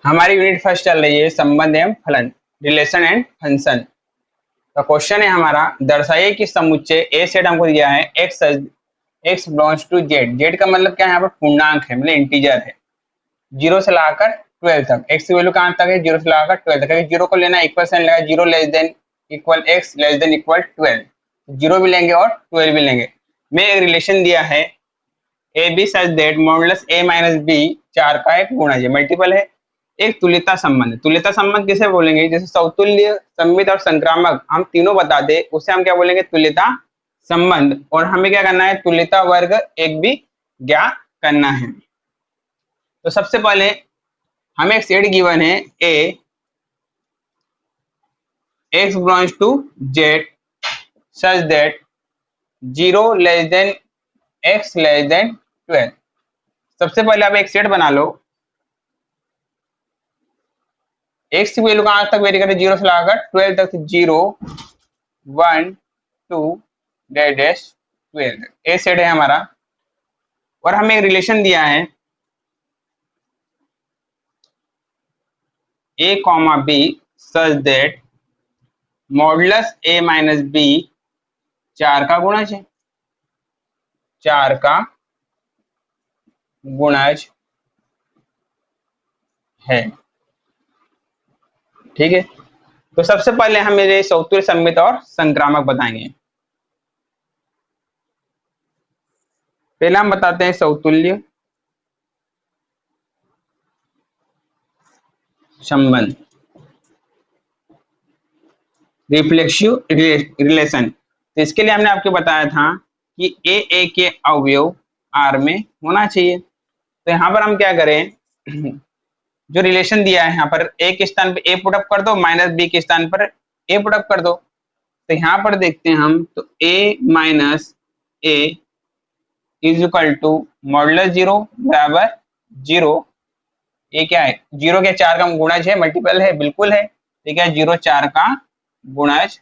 हमारी unit first चल रही है संबंध एवं फलन, रिलेशन एंड फंक्शन। तो क्वेश्चन है हमारा, दर्शाइए कि समुच्चय ए सेट हमको दिया है X belongs to Z. Z का मतलब क्या है, यहाँ पर पूर्णांक है, मतलब इंटीजर है, 0 से लगाकर 12 तक। एक्स की वैल्यू कहाँ तक है, 0 से लगाकर 12 तक। जीरो को लेना, इक्वल साइन लगा, 0 less than equal x less than equal 12, 0 भी लेंगे और 12 भी लेंगे। में एक रिलेशन दिया है A B such that modulus A minus B, 4 का एक गुणज है, मल्टीपल है। एक तुल्यता संबंध, तुल्यता संबंध किसे बोलेंगे, जैसे समतुल्य, सममित और संक्रामक हम तीनों बता दे, उसे हम क्या बोलेंगे, तुल्यता संबंध। और हमें क्या करना है, तुल्यता वर्ग एक भी ज्ञात करना है। तो सबसे पहले हमें एक सेट गिवन है A X belongs to Z such that 0 less than X less than 12। सबसे पहले आप एक सेट बना लो, एक्स की वैल्यू कहां तक वेरी करें, 0 से लगाकर 12 तक, 0 1 2 डैश 12, ए सेट है हमारा। और हमें एक रिलेशन दिया है A comma B such that modulus A minus B, 4 का गुणज है, 4 का गुणज है। ठीक है, तो सबसे पहले हम मेरे समतुल्य, सममित और संक्रामक बताएंगे। पहले हम बताते हैं समतुल्य संबंध, रिफ्लेक्सिव रिलेशन। तो इसके लिए हमने आपको बताया था कि ए के अवयव आर में होना चाहिए। तो यहाँ पर हम क्या करें, जो रिलेशन दिया है यहाँ पर ए के स्थान पर ए पुटअप कर दो, माइनस बी के स्थान पर ए पुटअप कर दो। तो यहाँ पर देखते हैं हम, तो A minus A is equal to modulus 0 बराबर 0। ये क्या है, 0 के 4 का गुणज है, मल्टीपल है, बिल्कुल है। ठीक है, 0 4 का गुणज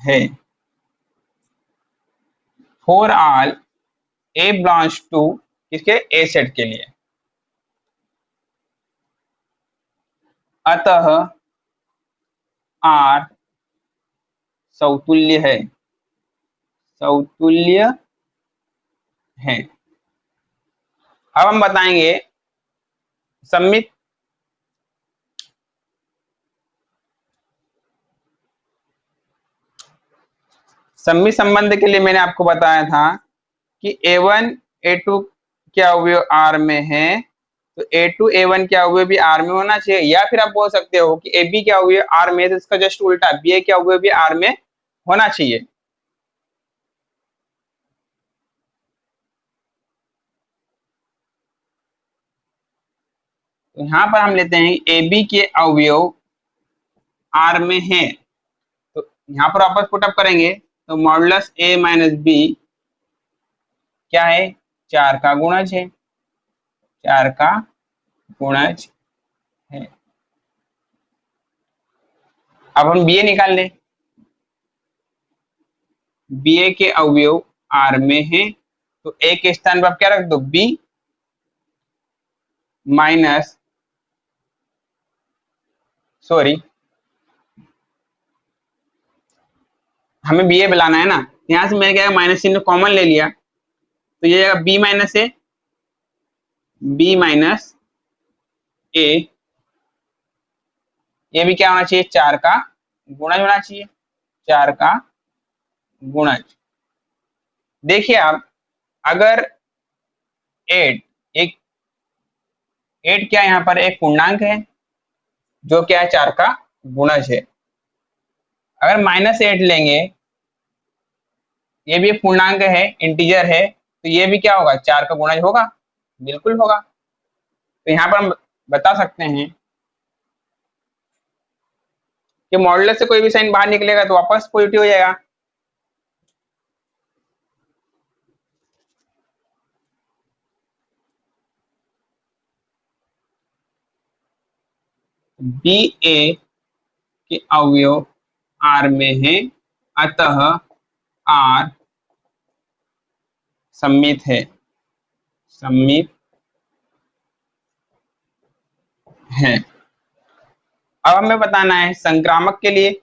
है। For all A belongs to, किसके, ए सेट के लिए। अतः आर समतुल्य है, समतुल्य है। अब हम बताएंगे सममित। सममित संबंध के लिए मैंने आपको बताया था कि A1 A2 के अवयव आर में है, तो A2 A1 के अवयव भी आर में होना चाहिए। या फिर आप बोल सकते हो कि AB के अवयव आर में है, तो इसका जस्ट उल्टा BA के अवयव भी आर में होना चाहिए। तो यहाँ पर हम लेते हैं AB के अवयव आर में है, तो यहाँ पर वापस पुटअप करेंगे, तो मॉडुलस A माइनस बी क्या है, 4 का गुणज है, 4 का गुणज है। अब हम BA निकाल लें, BA के अवयव आर में है, तो A के स्थान पर आप क्या रख दो, B माइनस, सॉरी हमें BA बुलाना है ना, यहां से मैंने क्या माइनस चिन्ह कॉमन ले लिया, तो ये B माइनस ए, B माइनस ए, ये भी क्या होना चाहिए, 4 का गुणज होना चाहिए, 4 का गुणज। देखिए आप, अगर 8 एक 8 क्या यहाँ पर एक पूर्णांक है, जो क्या है 4 का गुणज है। अगर -8 लेंगे, ये भी एक पूर्णांक है, इंटीजर है, तो ये भी क्या होगा, 4 का गुणज होगा, बिल्कुल होगा। तो यहाँ पर हम बता सकते हैं कि मॉडुलस से कोई भी साइन बाहर निकलेगा तो वापस पॉजिटिव हो जाएगा। बी ए के अवयव आर में है, अतः आर सममित है, सममित है। अब हमें बताना है संक्रामक के लिए।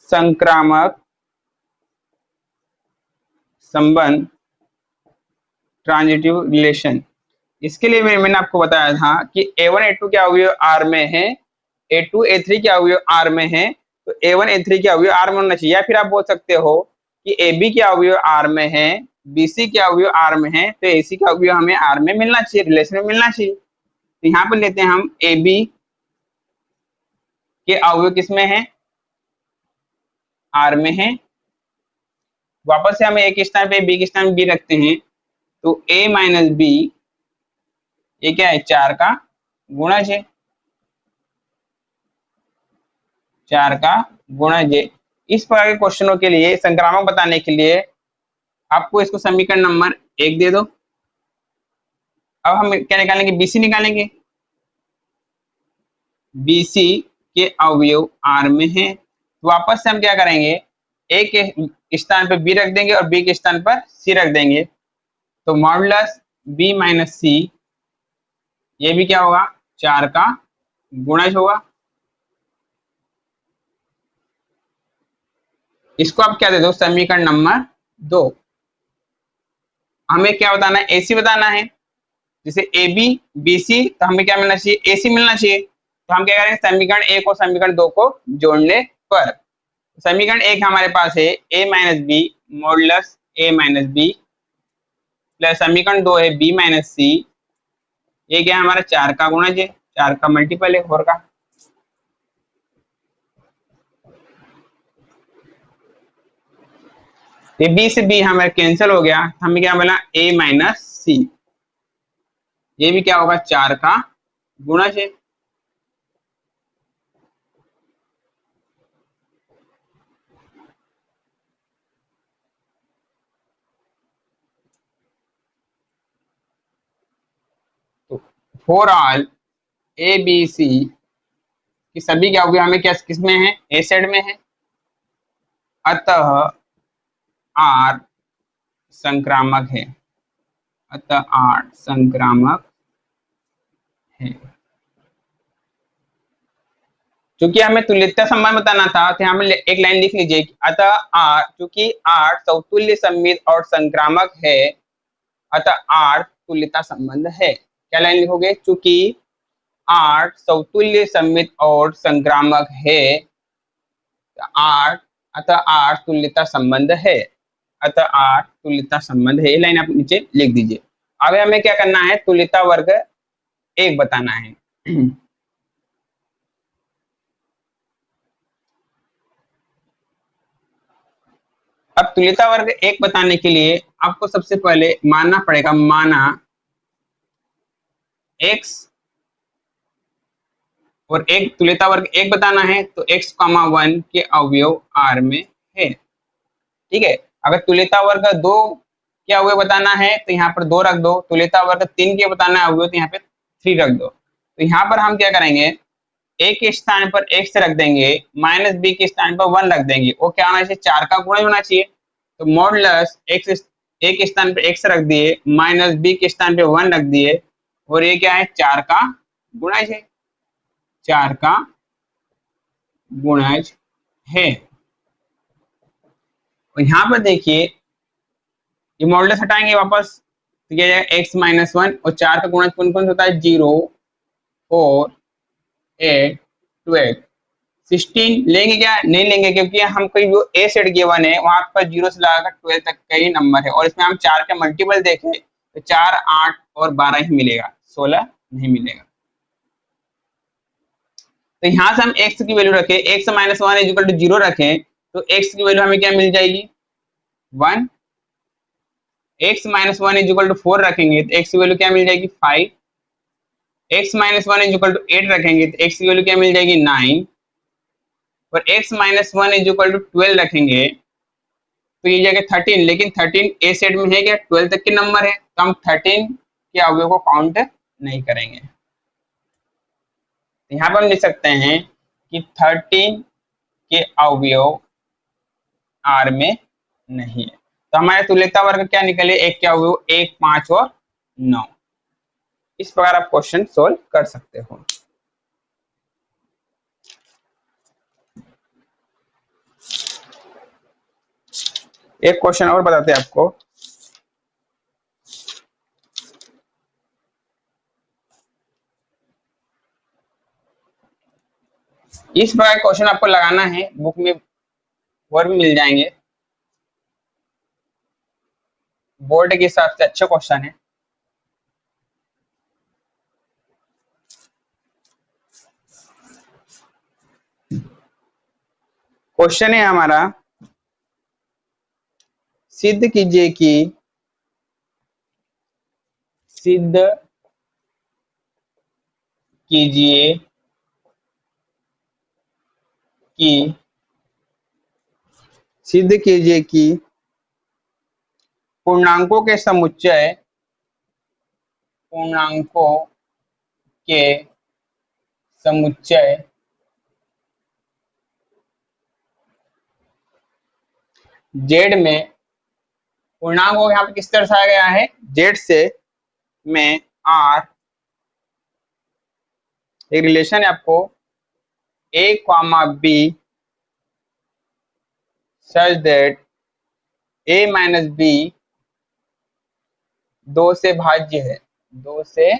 संक्रामक संबंध, ट्रांजिटिव रिलेशन। इसके लिए मैंने आपको बताया था कि A1 A2 के अवयव R में है, A2 A3 के अवयव R में है, तो A1 A3 के अवयव R में होना चाहिए। या फिर आप बोल सकते हो कि AB के अवयव R में है, BC के अवयव R में है, तो AC के अवयव हमें R में मिलना चाहिए, रिलेशन में मिलना चाहिए। तो यहाँ पर लेते हैं हम AB के अवयव किसमें है, R में है। वापस से हमें A के स्थान पे B के स्थान पे B रखते हैं, तो A माइनस B ये क्या है, 4 का गुणज है, 4 का गुणज है। इस प्रकार के क्वेश्चनों के लिए संक्रामक बताने के लिए आपको इसको समीकरण नंबर 1 दे दो। अब हम क्या निकालेंगे, BC निकालेंगे। BC के अवयव R में है, तो वापस से हम क्या करेंगे, A के स्थान पर B रख देंगे और B के स्थान पर C रख देंगे, तो मॉडुलस B माइनस C ये भी क्या होगा, 4 का गुणज होगा। इसको आप क्या दे दो, समीकरण नंबर 2। हमें क्या बताना है, AC बताना है। जैसे AB BC, तो हमें क्या मिलना चाहिए, AC मिलना चाहिए। तो हम क्या करेंगे, समीकरण 1 और समीकरण 2 को जोड़ने पर समीकरण 1 हमारे पास है A minus B modulus A minus B, plus समीकरण 2 है B माइनस C, ये क्या है हमारा 4 का गुणज है, 4 का मल्टीपल है 4 का। ये B से B हमारे कैंसिल हो गया, हमें क्या मिला A माइनस C, ये भी क्या होगा 4 का गुणज है। तो for all A B C की सभी क्या होगी, हमें क्या किसमें है, ए सेट में है, अतः आर संक्रामक है, अतः आर संक्रामक है। क्योंकि हमें तुल्यता संबंध बताना था, तो हमें एक लाइन लिख लीजिए, अतः आर, क्योंकि आर समतुल्य सममित और संक्रामक है, अतः आर तुल्यता संबंध है। क्या लाइन लिखोगे, चूंकि आर समतुल्य सममित और संक्रामक है, आर अतः आर तुल्यता संबंध है, अतः आर तुल्यता संबंध है। ये लाइन आप नीचे लिख दीजिए। अब हमें क्या करना है, तुल्यता वर्ग 1 बताना है। अब तुल्यता वर्ग 1 बताने के लिए आपको सबसे पहले मानना पड़ेगा, माना x और एक तुल्यता वर्ग 1 बताना है, तो x, 1 के अवयव R में है। ठीक है, अगर तुल्यता वर्ग 2 के अवयव बताना है तो यहाँ पर 2 रख दो, तुल्यता वर्ग 3 के बताना है अवयव तो यहाँ पे 3 रख दो। तो यहाँ पर हम क्या करेंगे, a के स्थान पर x रख देंगे, माइनस b के स्थान पर 1 रख देंगे, वो क्या होना चाहिए, 4 का गुणज होना चाहिए। तो मॉडुलस x, a के स्थान पर x रख दिए, माइनस b के स्थान पे 1 रख दिए, और ये क्या है, 4 का गुणज है, 4 का गुणज है। और यहाँ पर देखिए, ये मॉडुलस हटाएंगे वापस, तो क्या जाएगा x माइनस 1, और 4 का गुणज कौन कौन होता है, 0 4 8 12 16 लेंगे क्या, नहीं लेंगे, क्योंकि हम कोई जो ए सेट गिवन है वहां पर 0 से लगाकर 12 तक का ही नंबर है, और इसमें हम 4 के मल्टीपल देखें तो 4 8 और 12 ही मिलेगा, 16 नहीं मिलेगा। तो यहाँ से हम x की वैल्यू रखें, x माइनस 1 इक्वल टू 0 रखें, तो x की वैल्यू हमें क्या मिल जाएगी, 1। x माइनस 1 इक्वल टू 4 रखेंगे तो x की वैल्यू क्या मिल जाएगी, 5। x माइनस 1 इक्वल टू 8 रखेंगे तो x की वैल्यू क्या मिल जाएगी, 9। और x माइनस 1 इक्वल टू 12 रखेंगे तो ये जाएगा 13, लेकिन 13 ए सेट में है क्या, 12 तक के नंबर है, तो हम 13 के अवयव को काउंट नहीं करेंगे। यहाँ पर हम लिख सकते हैं कि 13 के अवयव आर में नहीं है। तो हमारे तुल्यता वर्ग क्या निकले, एक के अवयव 1, 5 और 9। इस प्रकार आप क्वेश्चन सोल्व कर सकते हो। एक क्वेश्चन और बताते हैं आपको। इस प्रकार क्वेश्चन आपको लगाना है, बुक में और भी मिल जाएंगे, बोर्ड के हिसाब से अच्छे क्वेश्चन है। क्वेश्चन है हमारा, सिद्ध कीजिए कि सिद्ध कीजिए कि सिद्ध कीजिए कि पूर्णांकों के समुच्चय जेड में, पूर्णांक को यहाँ पे किस तरह दर्शाया गया है, जेड से, में आर, एक रिलेशन है आपको a, b such that a minus b 2 से भाज्य है, 2 से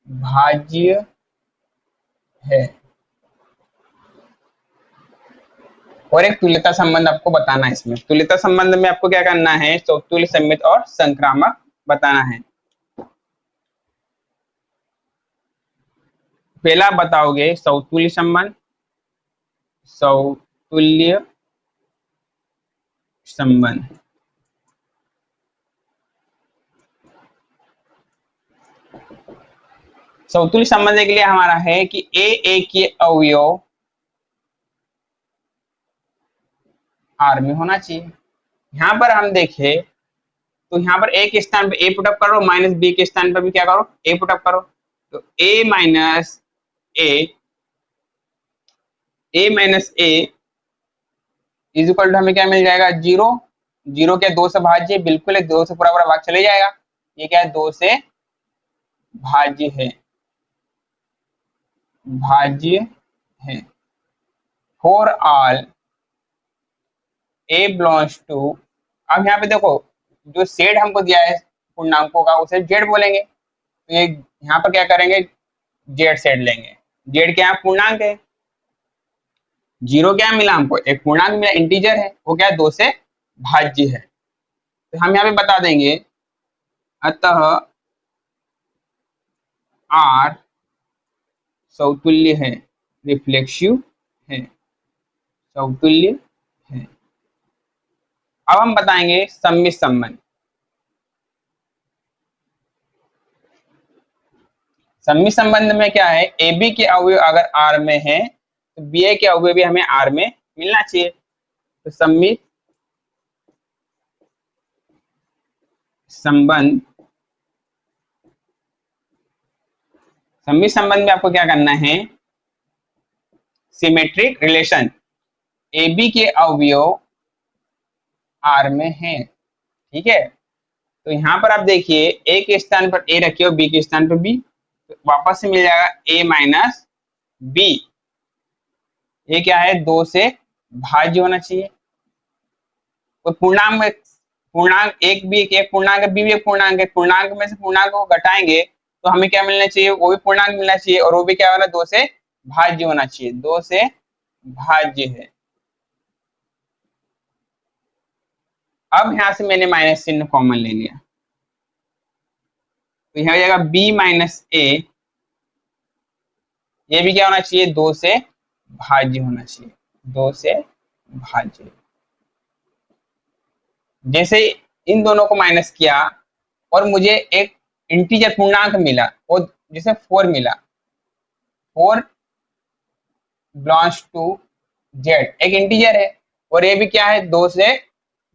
भाज्य है। और एक तुल्यता संबंध आपको बताना है। इसमें तुल्यता संबंध में आपको क्या करना है, स्वतुल्य, सममित और संक्रामक बताना है। पहला बताओगे स्वतुल्य संबंध, स्वतुल्य संबंध। स्वतुल्य संबंध के लिए हमारा है कि ए के अवयव आर में होना चाहिए। यहाँ पर हम देखें तो यहाँ पर ए के स्थान पे ए पुटअप करो, माइनस बी के स्थान पर भी क्या करो, ए पुटअप करो। तो A minus A is equal to हमें क्या मिल जाएगा, 0। 0 क्या 2 से भाज्य, बिल्कुल है, 2 से पूरा भाग चले जाएगा। ये क्या है, 2 से भाज्य है, for all A belongs to. अब यहाँ पे देखो, जो सेट हमको दिया है पूर्णांकों का उसे जेड बोलेंगे। तो ये यहाँ पर क्या करेंगे, जेड सेट लेंगे। जेड क्या है, पूर्णांक है। 0 क्या मिला हमको, एक पूर्णांक मिला, इंटीजर है, वो क्या है, 2 से भाज्य है। तो हम यहाँ पे बता देंगे, अतः आर समतुल्य है, रिफ्लेक्सिव है, समतुल्य है। अब हम बताएंगे सम्मित संबंध। सम्मित संबंध में क्या है, ए बी के अवयव अगर आर में है तो बी ए के अवयव भी हमें आर में मिलना चाहिए। तो सम्मित संबंध, सम्मित संबंध में आपको क्या करना है, सिमेट्रिक रिलेशन, ए बी के अवयव आर में है। ठीक है, तो यहाँ पर आप देखिए, ए के स्थान पर ए रखिए और बी के स्थान पर बी, तो वापस से मिल जाएगा ए माइनस बी। ये क्या है, 2 से भाज्य होना चाहिए। तो पूर्णांक में, पूर्णांक एक भी एक पूर्णांक है, बी भी एक पूर्णांक है, पूर्णांक में से पूर्णांक को घटाएंगे तो हमें क्या मिलना चाहिए, वो भी पूर्णांक मिलना चाहिए, और वो भी क्या होना, 2 से भाज्य होना चाहिए, 2 से भाज्य है। अब यहां से मैंने माइनस चिन्ह कॉमन ले लिया, तो यहाँ हो जाएगा बी माइनस ए, ये भी क्या होना चाहिए, 2 से भाज्य होना चाहिए, 2 से भाज्य। जैसे इन दोनों को माइनस किया और मुझे एक इंटीजर पूर्णांक मिला, और जैसे 4 मिला, 4 बिलोंग्स टू जेड, एक इंटीजर है, और ये भी क्या है, 2 से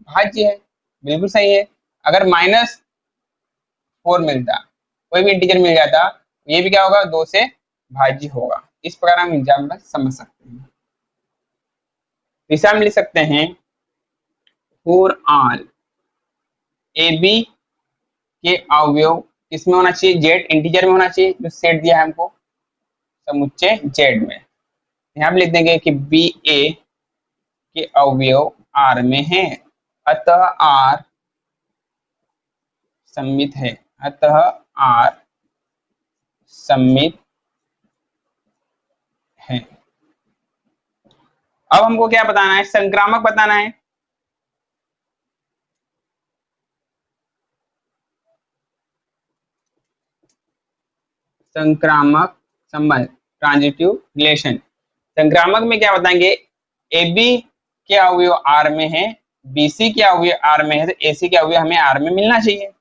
भाज्य है, बिल्कुल सही है। अगर -4 मिलता, कोई भी इंटीजर मिल जाता, ये भी क्या होगा, 2 से भाज्य होगा। इस प्रकार हम एग्जाम में समझ सकते हैं। इसे हम लिख सकते हैं फॉर ऑल ए बी के अवयव किसमें होना चाहिए, जेड इंटीजर में होना चाहिए, जो सेट दिया है हमको समुच्चय जेड में। यहाँ पे लिख देंगे कि बी ए के अवयव आर में हैं, अतः आर सममित है, अतः आर सममित है। अब हमको क्या बताना है, संक्रामक बताना है। संक्रामक संबंध ट्रांजिटिव रिलेशन। संक्रामक में क्या बताएंगे, ए बी के अवयव आर में है, बी सी के अवयव आर में है, तो ए सी के अवयव हमें आर में मिलना चाहिए।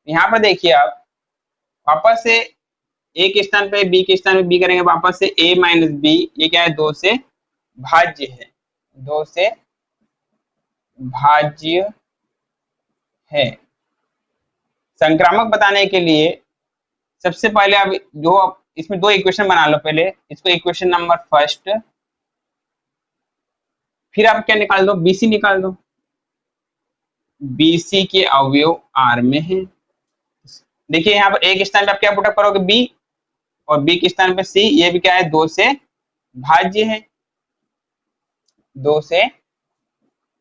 यहाँ पर देखिए आप वापस से ए के स्थान पे बी के स्थान पे बी करेंगे, वापस से ए माइनस बी, ये क्या है, दो से भाज्य है, दो से भाज्य है। संक्रामक बताने के लिए सबसे पहले आप जो इसमें दो इक्वेशन बना लो, पहले इसको इक्वेशन नंबर फर्स्ट, फिर आप क्या निकाल दो, बीसी निकाल दो। बीसी के अवयव आर में है। देखिए यहाँ पर ए के स्थान पे आप क्या पुटअप करोगे, बी, और बी के स्थान पे सी, ये भी क्या है, दो से भाज्य है, दो से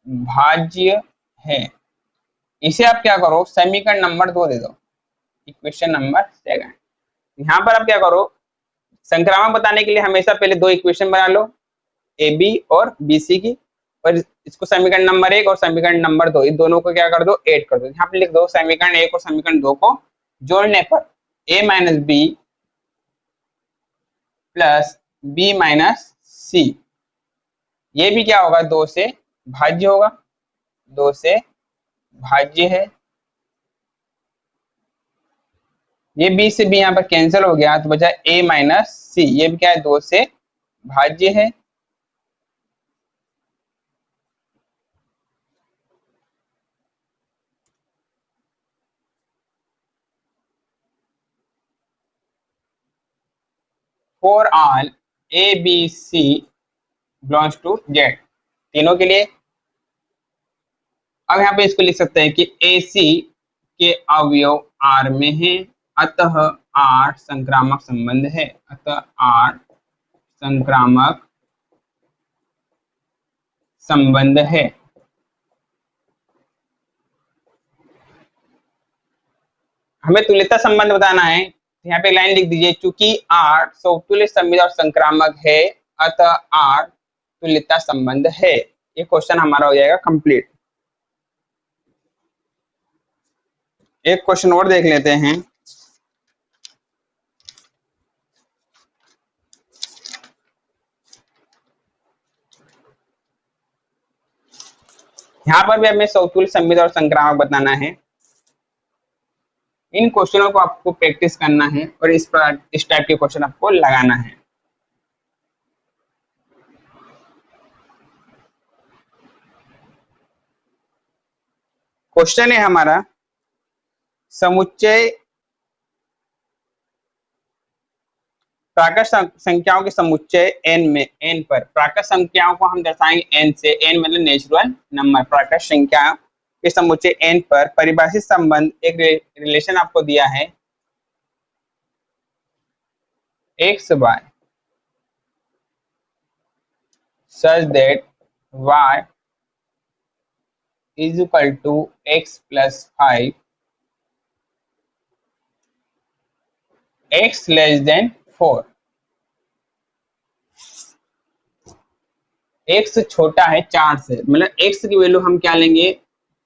भाज्य है। इसे आप क्या करो, समीकरण नंबर 2 दे दो, इक्वेशन नंबर 2। यहाँ पर आप क्या करो, संक्रामक बताने के लिए हमेशा पहले दो इक्वेशन बना लो, ए बी और बी सी की, और इसको समीकरण नंबर 1 और समीकरण नंबर 2, इन दोनों को क्या कर दो, ऐड कर दो। यहाँ पे लिख दो समीकरण 1 और समीकरण 2 को जोड़ने पर A minus B plus B minus C, ये भी क्या होगा, दो से भाज्य होगा, दो से भाज्य है। ये बी से बी यहाँ पर कैंसिल हो गया, तो बचा ए माइनस सी, ये भी क्या है, दो से भाज्य है। For all A B C belongs to Z, तीनों के लिए। अब यहाँ पे इसको लिख सकते हैं कि ए सी के अवयव आर में है, अतः आर संक्रामक संबंध है, अतः आर संक्रामक संबंध है। हमें तुल्यता संबंध बताना है, यहाँ पे लाइन लिख दीजिए, चूंकि आर समतुल्य संबंध और संक्रामक है, अतः आर तुल्यता संबंध है। ये क्वेश्चन हमारा हो जाएगा कंप्लीट। एक क्वेश्चन और देख लेते हैं। यहाँ पर भी हमें समतुल्य संबंध और संक्रामक बताना है। इन क्वेश्चनों को आपको प्रैक्टिस करना है और इस टाइप के क्वेश्चन आपको लगाना है। क्वेश्चन है हमारा, समुच्चय प्राकृत संख्याओं के समुच्चय n में, n पर प्राकृत संख्याओं को हम दर्शाएंगे n से, n मतलब नेचुरल नंबर, प्राकृत संख्या के समुच्चय n पर परिभाषित संबंध, एक रिलेशन आपको दिया है x y such that y is equal to x plus 5, x less than 4। x छोटा है 4 से, मतलब x की वैल्यू हम क्या लेंगे,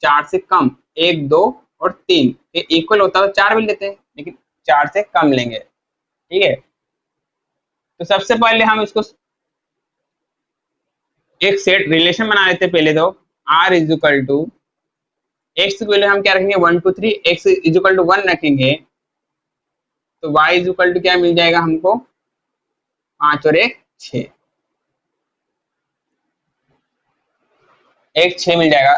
4 से कम, 1 2 और 3 ये इक्वल होता है तो 4 भी लेते हैं, लेकिन 4 से कम लेंगे, ठीक है। तो सबसे पहले हम इसको एक सेट रिलेशन बना लेते हैं। पहले तो r is equal to X की वैल्यू हम क्या रखेंगे, 1 2 3, x इज इक्वल टू 1 रखेंगे, तो y इज इक्वल टू क्या मिल जाएगा हमको, 5 और 1 6, 1 6 मिल जाएगा।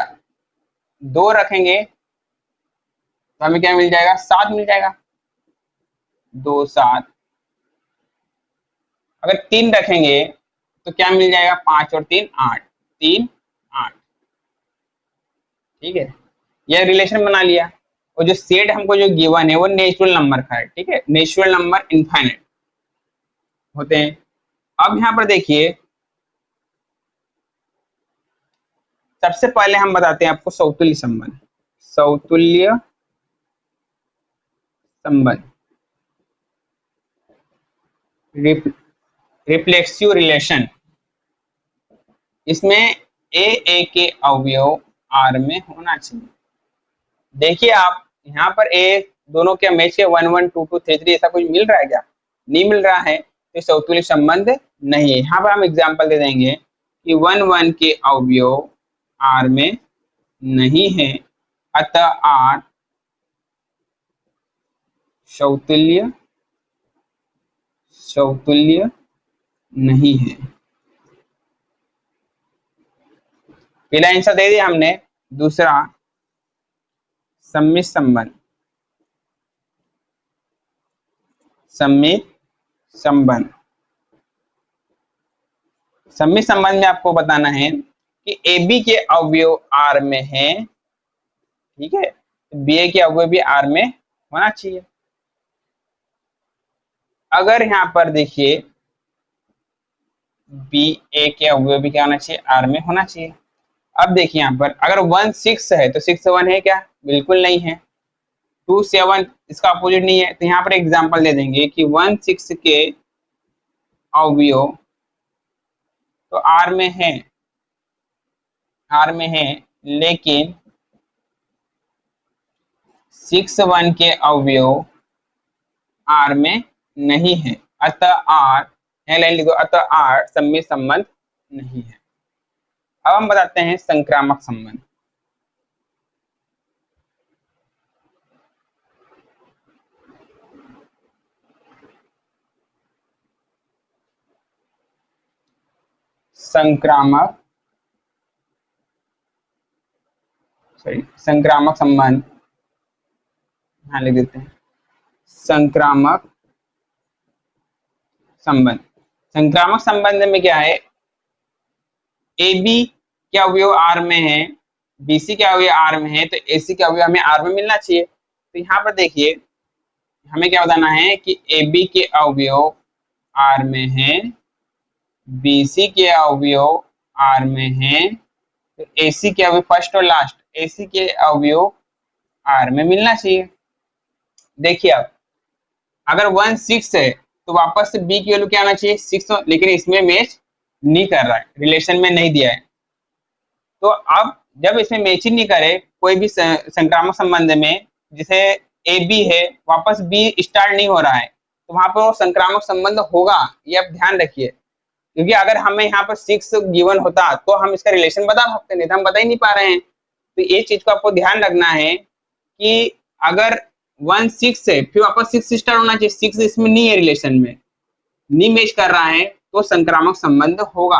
2 रखेंगे तो हमें क्या मिल जाएगा, 7 मिल जाएगा, 2 7। अगर 3 रखेंगे तो क्या मिल जाएगा, 5 और 3 8, 8। ठीक है, यह रिलेशन बना लिया। और जो सेट हमको जो गिवन है वो नेचुरल नंबर का है। ठीक है, नेचुरल नंबर इनफाइनाइट होते हैं। अब यहाँ पर देखिए, सबसे पहले हम बताते हैं आपको समतुल्य संबंध। समतुल्य संबंध, रिफ्लेक्सिव रिलेशन। इसमें ए के अवयव आर में होना चाहिए। देखिए आप यहाँ पर ए दोनों क्या मैच है, 1 1 2 2 3 3, ऐसा कुछ मिल रहा है क्या? नहीं मिल रहा है, तो समतुल्य संबंध नहीं है। यहाँ पर हम एग्जांपल दे देंगे कि 1 1 के अवयव आर में नहीं है, अतः आर समतुल्य नहीं है। पहला आंसर दे दिया हमने। दूसरा, सम्मिश्र संबंध। सम्मिश्र संबंध में आपको बताना है कि ए बी के अवयव आर में है। ठीक है, बी ए के अवयव भी आर में होना चाहिए। अगर यहाँ पर देखिए बी ए के अवयव भी क्या होना चाहिए, आर में होना चाहिए। अब देखिए यहाँ पर अगर 1 6 है तो 6 1 है क्या? बिल्कुल नहीं है। 2 7 इसका अपोजिट नहीं है। तो यहाँ पर एग्जांपल दे देंगे कि 1 6 के अवयव तो आर में है, लेकिन 6 1 के अवयव आर में नहीं है, अतः आर, लाइन लिखो, अतः आर सम्मिश्र संबंध नहीं है। अब हम बताते हैं संक्रामक संबंध। संक्रामक संबंध, हाँ लिख देते हैं संक्रामक संबंध। संक्रामक संबंध में क्या है, ए बी के अवयव आर में है, बी सी के अवयव आर में है, तो ए सी के अवयव हमें आर में मिलना चाहिए। तो यहाँ पर देखिए हमें क्या बताना है कि ए बी के अवयव आर में है, बी सी के अवयव आर में है, तो ए सी के अवयव, फर्स्ट और लास्ट, ए सी के अवयव आर में मिलना चाहिए। देखिए अब अगर 1 6 है तो वापस से बी की वैल्यू क्या आना चाहिए, 6, लेकिन इसमें मैच नहीं कर रहा है, रिलेशन में नहीं दिया है। तो अब जब इसमें मैचिंग नहीं करे कोई भी संक्रामक संबंध में, जैसे ए बी है वापस बी स्टार्ट नहीं हो रहा है, तो वहां पर वो संक्रामक संबंध होगा, ये आप ध्यान रखिए। क्योंकि अगर हमें यहाँ पर 6 गिवन होता तो हम इसका रिलेशन बता सकते, नहीं तो हम बता ही नहीं पा रहे हैं। तो ये चीज को आपको ध्यान रखना है कि अगर 1 6 है फिर वापस 6 स्टार्ट होना चाहिए, 6 इसमें नहीं है, रिलेशन में नहीं मैच कर रहा है, तो संक्रामक संबंध होगा।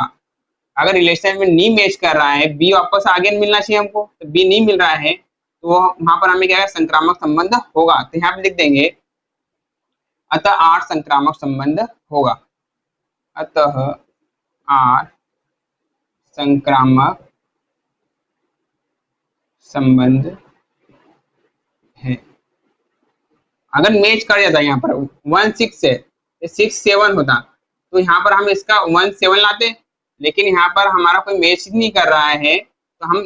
अगर रिलेशन में नहीं मैच कर रहा है, बी वापस आगे मिलना चाहिए हमको, तो बी नहीं मिल रहा है, तो वहां पर हमें क्या है, संक्रामक संबंध होगा। तो यहाँ पे लिख देंगे अतः आर संक्रामक संबंध होगा, अतः आर संक्रामक संबंध है। अगर मैच कर जाता है यहाँ पर 1 6 से 6 7 होता, तो यहाँ पर हम इसका 1 7 लाते, लेकिन यहाँ पर हमारा कोई मैच नहीं कर रहा है, तो हम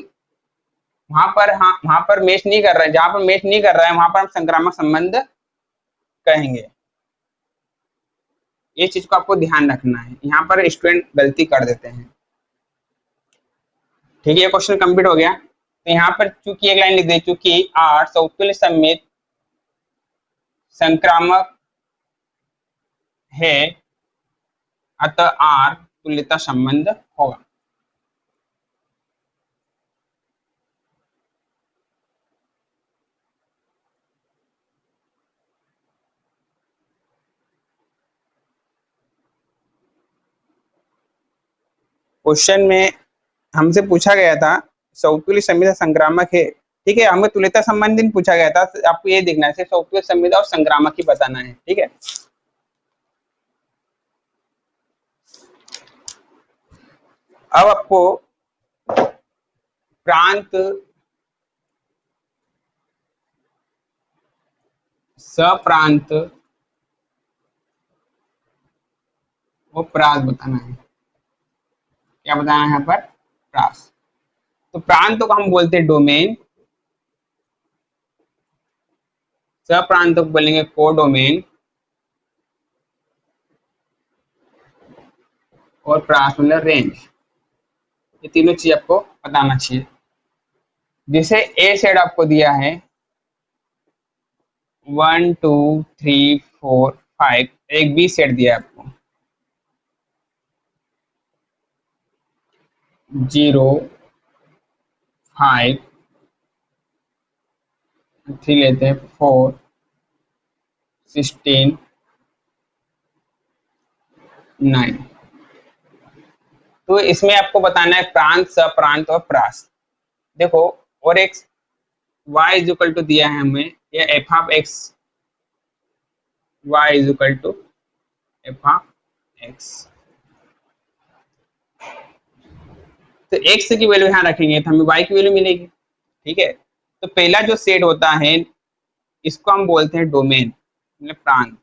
वहां पर मैच नहीं कर रहा है, जहां पर मैच नहीं कर रहा है वहां पर हम संक्रामक संबंध कहेंगे। ये चीज को आपको ध्यान रखना है, यहाँ पर स्टूडेंट गलती कर देते हैं। ठीक है, ये क्वेश्चन कंप्लीट हो गया। तो यहाँ पर चूंकि एक लाइन लिख दे, चूंकि आर समतुल्य समेत संक्रामक है, अतः आर तुल्यता संबंध होगा। क्वेश्चन में हमसे पूछा गया था समतुल्य समेत संक्रामक है, ठीक है, हमें तुल्यता संबंध नहीं पूछा गया था, तो आपको ये देखना है सिर्फ समतुल्य समेत और संक्रामक ही बताना है। ठीक है, अब आपको प्रांत, सप्रांत वो प्रास बताना है। क्या बताना है यहाँ पर? प्रास। तो प्रांतों को हम बोलते हैं डोमेन, सप्रांतों को बोलेंगे कोडोमेन, और प्रास मतलब रेंज। ये तीनों चीज आपको बताना चाहिए। जैसे ए सेट आपको दिया है 1 2 3 4 5, एक बी सेट दिया है आपको 0 5 3 लेते हैं 4 16 9। तो इसमें आपको बताना है प्रांत, सप्रांत और प्रास। देखो, और एक y इज इक्वल टू दिया है हमें, या f of x, y is equal to f of x. तो x की वैल्यू यहाँ रखेंगे तो हमें y की वैल्यू मिलेगी। ठीक है, तो पहला जो सेट होता है इसको हम बोलते हैं डोमेन मतलब प्रांत।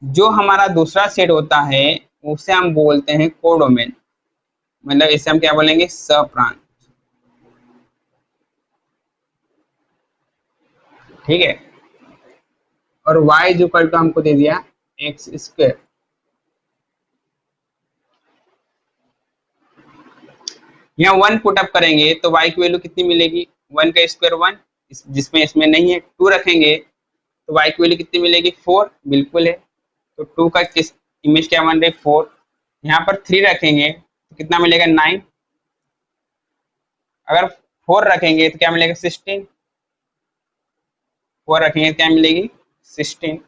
जो हमारा दूसरा सेट होता है उसे हम बोलते हैं कोडोमेन, मतलब इसे हम क्या बोलेंगे? सप्रांत। ठीक है, और y इज इक्वल टू हमको दे दिया एक्स स्क्वायर। यहाँ 1 पुट अप करेंगे तो y की वैल्यू कितनी मिलेगी? 1 का स्क्वायर 1, जिसमें इसमें नहीं है। 2 रखेंगे तो y की वैल्यू कितनी मिलेगी? 4, बिल्कुल है। तो 2 का किस इमेज क्या बन रही है? 4। यहाँ पर 3 रखेंगे तो कितना मिलेगा? 9। अगर 4 रखेंगे तो क्या मिलेगा? 16। 4 रखेंगे तो क्या मिलेगी? 16।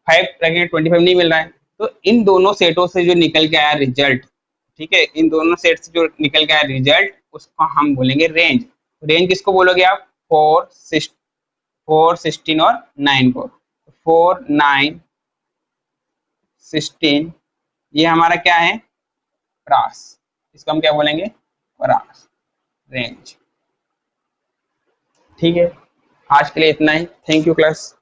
5 रखेंगे 25 नहीं मिल रहा है। तो इन दोनों सेटों से जो निकल के आया रिजल्ट, ठीक है, इन दोनों सेट से जो निकल के आया रिजल्ट उसको हम बोलेंगे रेंज। रेंज किसको बोलोगे आप? 4 6 4 16 और 9 को। 4 9 16 ये हमारा क्या है? प्रास। इसको हम क्या बोलेंगे? प्रास, रेंज। ठीक है, आज के लिए इतना ही। Thank you class.